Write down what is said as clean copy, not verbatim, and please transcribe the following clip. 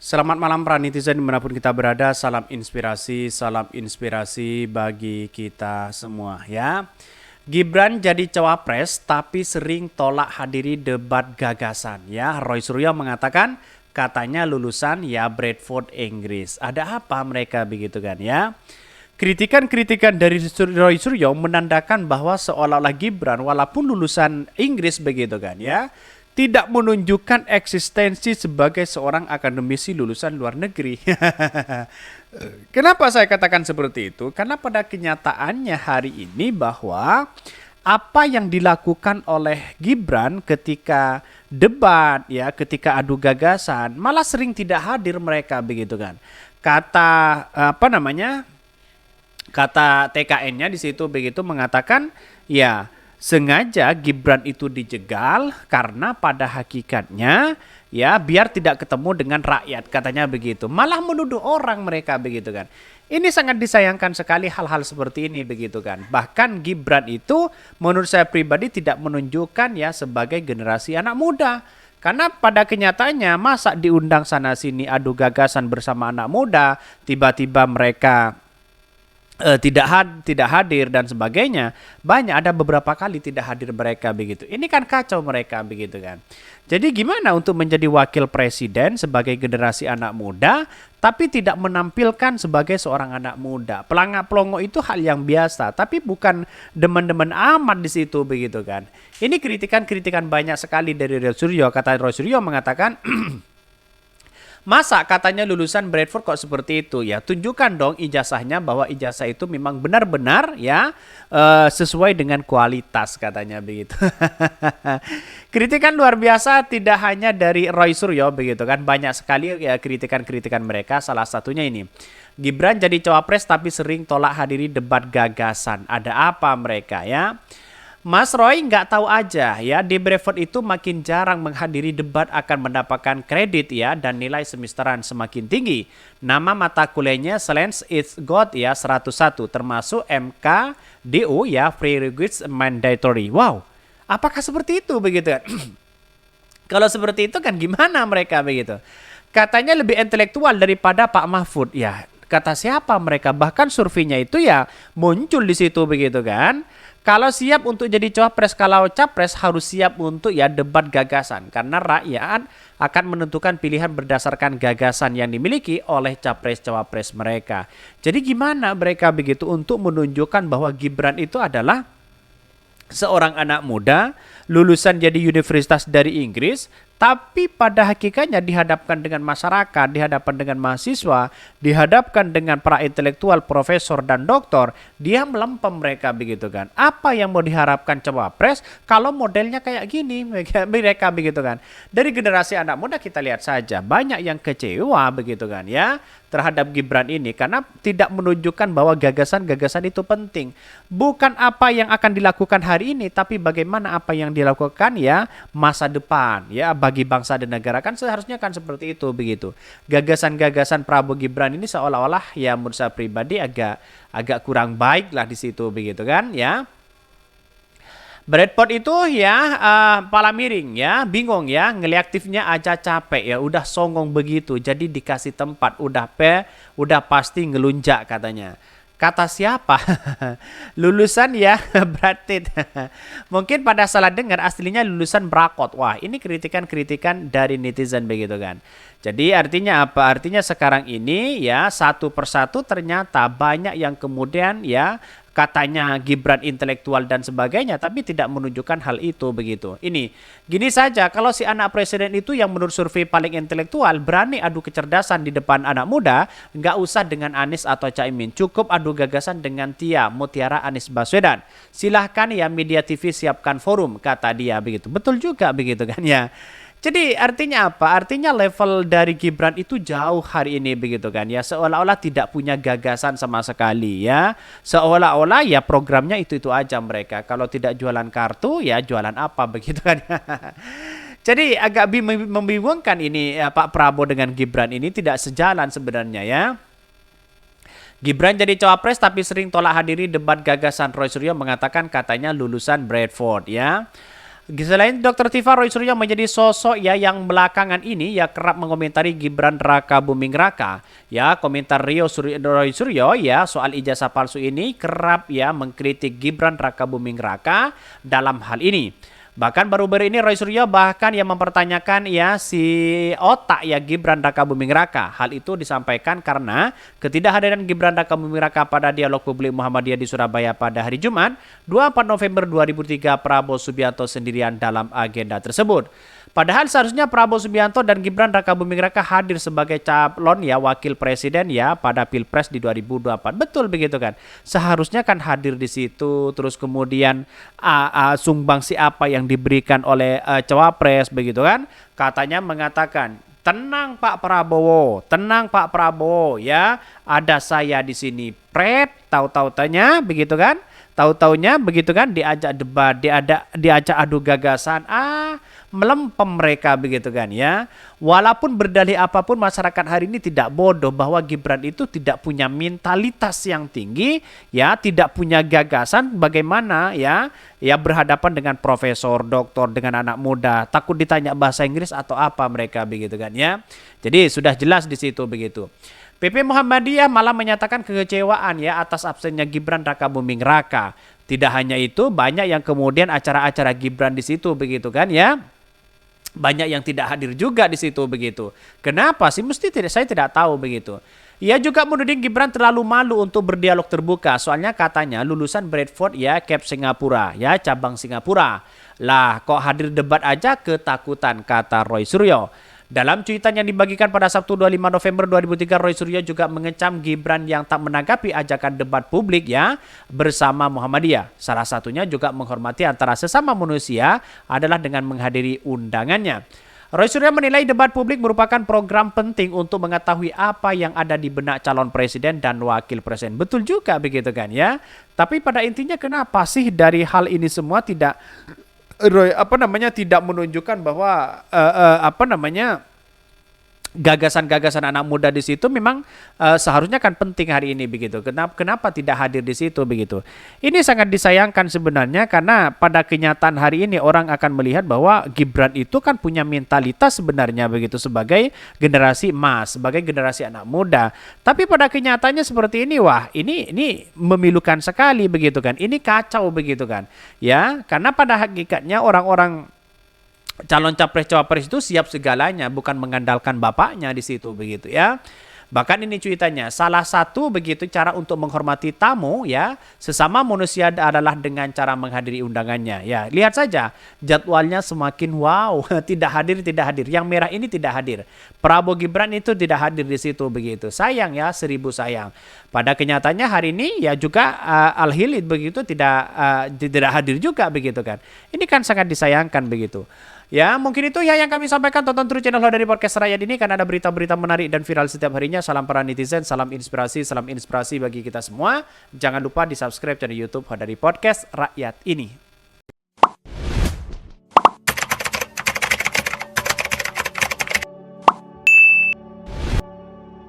Selamat malam para netizen dimanapun kita berada, salam inspirasi bagi kita semua ya. Gibran jadi cawapres tapi sering tolak hadiri debat gagasan ya. Roy Suryo mengatakan katanya lulusan ya Bradford Inggris. Ada apa mereka begitu kan ya? Kritikan-kritikan dari Roy Suryo menandakan bahwa seolah-olah Gibran walaupun lulusan Inggris begitu kan ya, tidak menunjukkan eksistensi sebagai seorang akademisi lulusan luar negeri. Kenapa saya katakan seperti itu? Karena pada kenyataannya hari ini bahwa apa yang dilakukan oleh Gibran ketika debat ya, ketika adu gagasan, malah sering tidak hadir mereka begitu kan. Kata apa namanya? Kata TKN-nya di situ begitu mengatakan ya sengaja Gibran itu dijegal karena pada hakikatnya ya biar tidak ketemu dengan rakyat katanya begitu. Malah menuduh orang mereka begitu kan. Ini sangat disayangkan sekali hal-hal seperti ini begitu kan. Bahkan Gibran itu menurut saya pribadi tidak menunjukkan ya sebagai generasi anak muda. Karena pada kenyataannya masa diundang sana sini adu gagasan bersama anak muda, tiba-tiba mereka tidak hadir dan sebagainya. Ada beberapa kali tidak hadir mereka begitu. Ini kan kacau mereka begitu kan. Jadi gimana untuk menjadi wakil presiden sebagai generasi anak muda tapi tidak menampilkan sebagai seorang anak muda. Pelangak pelongo itu hal yang biasa, tapi bukan demen-demen amat di situ begitu kan. Ini kritikan-kritikan banyak sekali dari Roy Suryo. Kata Roy Suryo mengatakan masa katanya lulusan Bradford kok seperti itu ya? Tunjukkan dong ijazahnya bahwa ijazah itu memang benar-benar ya sesuai dengan kualitas katanya begitu. Kritikan luar biasa tidak hanya dari Roy Suryo begitu kan, banyak sekali ya kritikan-kritikan mereka. Salah satunya ini. Gibran jadi cawapres tapi sering tolak hadiri debat gagasan. Ada apa mereka ya? Mas Roy nggak tahu aja ya, di Bradford itu makin jarang menghadiri debat akan mendapatkan kredit ya dan nilai semesteran semakin tinggi. Nama mata kuliahnya Science is God ya 101 termasuk MKDU ya Prerequisites Mandatory. Wow, apakah seperti itu begitu kan? Kalau seperti itu kan gimana mereka begitu? Katanya lebih intelektual daripada Pak Mahfud ya. Kata siapa mereka? Bahkan surveinya itu ya muncul di situ begitu kan. Kalau siap untuk jadi cawapres, kalau capres harus siap untuk ya debat gagasan. Karena rakyat akan menentukan pilihan berdasarkan gagasan yang dimiliki oleh capres-cawapres mereka. Jadi gimana mereka begitu untuk menunjukkan bahwa Gibran itu adalah seorang anak muda, lulusan jadi universitas dari Inggris, tapi pada hakikatnya dihadapkan dengan masyarakat, dihadapkan dengan mahasiswa, dihadapkan dengan para intelektual, profesor dan doktor, dia melempem mereka begitu kan. Apa yang mau diharapkan cawapres kalau modelnya kayak gini mereka begitu kan. Dari generasi anak muda kita lihat saja banyak yang kecewa begitu kan ya terhadap Gibran ini karena tidak menunjukkan bahwa gagasan-gagasan itu penting. Bukan apa yang akan dilakukan hari ini tapi bagaimana apa yang dilakukan ya masa depan ya bagi bangsa dan negara kan seharusnya kan seperti itu begitu. Gagasan-gagasan Prabowo Gibran ini seolah-olah ya menurut saya pribadi agak kurang baik lah di situ begitu kan ya. Bradford itu ya pala miring ya, bingung ya, ngeliaktifnya aja capek ya, udah songong begitu, jadi dikasih tempat, udah pasti ngelunjak katanya. Kata siapa? Lulusan ya Brad Pitt. Mungkin pada salah dengar aslinya lulusan Brakot. Wah, ini kritikan-kritikan dari netizen begitu kan. Jadi artinya apa? Artinya sekarang ini ya satu persatu ternyata banyak yang kemudian ya katanya Gibran intelektual dan sebagainya tapi tidak menunjukkan hal itu begitu. Ini gini saja kalau si anak presiden itu yang menurut survei paling intelektual berani adu kecerdasan di depan anak muda, nggak usah dengan Anies atau Caimin, cukup adu gagasan dengan Tia Mutiara Anies Baswedan. Silahkan ya media TV siapkan forum kata dia begitu. Betul juga begitu kan ya. Jadi artinya apa? Artinya level dari Gibran itu jauh hari ini begitu kan ya. Seolah-olah tidak punya gagasan sama sekali ya. Seolah-olah ya programnya itu aja mereka. Kalau tidak jualan kartu ya jualan apa begitu kan. Jadi agak membingungkan ini ya, Pak Prabowo dengan Gibran ini tidak sejalan sebenarnya ya. Gibran jadi cawapres tapi sering tolak hadiri debat gagasan. Roy Suryo mengatakan katanya lulusan Bradford ya. Selain Dr. Tifa, Roy Suryo menjadi sosok ya yang belakangan ini ya kerap mengomentari Gibran Raka Buming Raka. Ya, komentar Roy Suryo ya soal ijazah palsu ini kerap ya mengkritik Gibran Raka Buming Raka dalam hal ini. Bahkan baru-baru ini Roy Suryo bahkan yang mempertanyakan ya si otak ya Gibran Raka Buming Raka. Hal itu disampaikan karena ketidakhadiran Gibran Raka Buming Raka pada dialog publik Muhammadiyah di Surabaya pada hari Jumat 24 November 2003 Prabowo Subianto sendirian dalam agenda tersebut. Padahal seharusnya Prabowo Subianto dan Gibran Raka Buming Raka hadir sebagai calon ya wakil presiden ya pada Pilpres di 2024. Betul begitu kan? Seharusnya kan hadir di situ, terus kemudian sumbangsi apa yang diberikan oleh cawapres begitu kan? Katanya mengatakan, tenang Pak Prabowo ya, ada saya di sini. Tahu-taunya begitu kan? Tahu-taunya begitu kan, diajak debat, diajak adu gagasan, melempem mereka begitu kan ya. Walaupun berdalih apapun masyarakat hari ini tidak bodoh bahwa Gibran itu tidak punya mentalitas yang tinggi ya, tidak punya gagasan bagaimana ya berhadapan dengan profesor, doktor, dengan anak muda, takut ditanya bahasa Inggris atau apa mereka begitu kan ya. Jadi sudah jelas di situ begitu. PP Muhammadiyah malah menyatakan kekecewaan ya atas absennya Gibran Raka Buming Raka. Tidak hanya itu, banyak yang kemudian acara-acara Gibran di situ begitu kan ya. Banyak yang tidak hadir juga di situ begitu. Kenapa sih? Saya tidak tahu begitu. Ia juga menuding Gibran terlalu malu untuk berdialog terbuka. Soalnya katanya lulusan Bradford ya, Cap Singapura ya, cabang Singapura. Lah kok hadir debat aja ketakutan, kata Roy Suryo. Dalam cuitan yang dibagikan pada Sabtu 25 November 2003, Roy Suryo juga mengecam Gibran yang tak menanggapi ajakan debat publik ya bersama Muhammadiyah. Salah satunya juga menghormati antara sesama manusia adalah dengan menghadiri undangannya. Roy Suryo menilai debat publik merupakan program penting untuk mengetahui apa yang ada di benak calon presiden dan wakil presiden. Betul juga begitu kan ya. Tapi pada intinya kenapa sih dari hal ini semua tidak tidak menunjukkan bahwa gagasan-gagasan anak muda di situ memang seharusnya kan penting hari ini begitu. Kenapa tidak hadir di situ begitu? Ini sangat disayangkan sebenarnya karena pada kenyataan hari ini orang akan melihat bahwa Gibran itu kan punya mentalitas sebenarnya begitu sebagai generasi emas, sebagai generasi anak muda. Tapi pada kenyataannya seperti ini, wah ini memilukan sekali begitu kan. Ini kacau begitu kan. Ya, karena pada hakikatnya orang-orang calon capres-cawapres itu siap segalanya, bukan mengandalkan bapaknya di situ begitu ya. Bahkan ini cuitannya, salah satu begitu cara untuk menghormati tamu ya, sesama manusia adalah dengan cara menghadiri undangannya. Ya, lihat saja jadwalnya semakin wow, tidak hadir. Yang merah ini tidak hadir. Prabowo Gibran itu tidak hadir di situ begitu. Sayang ya, 1000 sayang. Pada kenyataannya hari ini ya juga Al-Hilid begitu tidak hadir juga begitu kan. Ini kan sangat disayangkan begitu. Ya, mungkin itu ya yang kami sampaikan. Tonton terus channel dari Podcast Rakyat ini karena ada berita-berita menarik dan viral setiap harinya. Salam para netizen, salam inspirasi bagi kita semua. Jangan lupa di subscribe channel YouTube dari Podcast Rakyat ini.